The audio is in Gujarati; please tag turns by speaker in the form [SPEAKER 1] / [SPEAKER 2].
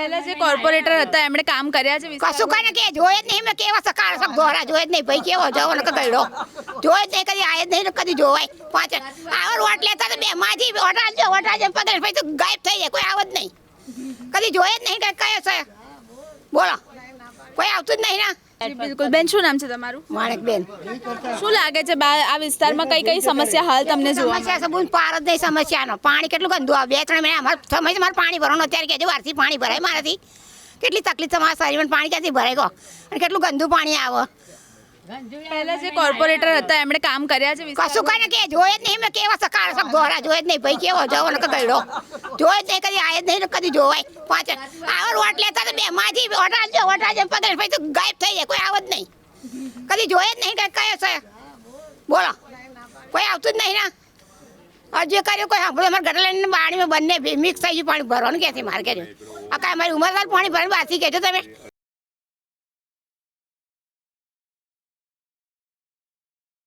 [SPEAKER 1] પહેલા જે કોર્પોરેટર હતા એમણે કામ કર્યા છે
[SPEAKER 2] કશું કરે કે જોયે જ નહીં મેં કેવા સકાળ દોરા જોયે જ નહીં ભાઈ કેવો જવો ને ગયડો જોયે જ નહીં કદી આયે જ નહીં કદી જોવાય પાંચ આવો રોટ લેતા તો બે માજી ઓટાજો પગેશ ભાઈ તો ગાયબ થઈ જાય કોઈ આવત નહીં કદી જોયે જ નહીં કે કયો છે બોલો કોઈ આવતું જ નહીં ના
[SPEAKER 1] બિલકુલ બેન શું નામ છે તમારું
[SPEAKER 2] માણેકબેન
[SPEAKER 1] શું લાગે છે આ વિસ્તારમાં કઈ કઈ સમસ્યા હાલ તમને જોવા
[SPEAKER 2] સમસ્યા છે બુન પાર જ નહીં સમસ્યાનો પાણી કેટલું ગંદુ આવે 2-3 મહિના અમારે સમય મારે પાણી ભરવાનું અત્યારે કહેજો વારથી પાણી ભરાય મારાથી કેટલી તકલીફ તમારા શરીરમાં પાણી ક્યાંથી ભરાય ગયો અને કેટલું ગંદુ પાણી આવે
[SPEAKER 1] પહેલા જે કોર્પોરેટર હતા એમણે કામ કર્યા છે
[SPEAKER 2] કશું કરે કે જોયે જ નહીં મેં કેવા સકાળ દોરા જોયે જ નહીં ભાઈ કેવો જવો ને ગયડો જોયે જ નહીં કદી આયે જ નહીં કદી જોવાય પાંચ આવો રોટ લેતા તો બે માજી ઓટાજો પગેશ ભાઈ તો ગાયબ થઈ જાય કોઈ આવત નહીં કદી જોયે જ નહીં કે કયો છે બોલો કોઈ આવતું જ નહીં ના જે કર્યું કોઈ સાંભળો અમારે ગટર લઈને પાણીમાં બંને મિક્સ થઈ ગયું પાણી ભરવાનું ક્યાંથી મારે કર્યું આ કાંઈ અમારી ઉંમર પાણી ભરવાનું બાથી કહેજો તમે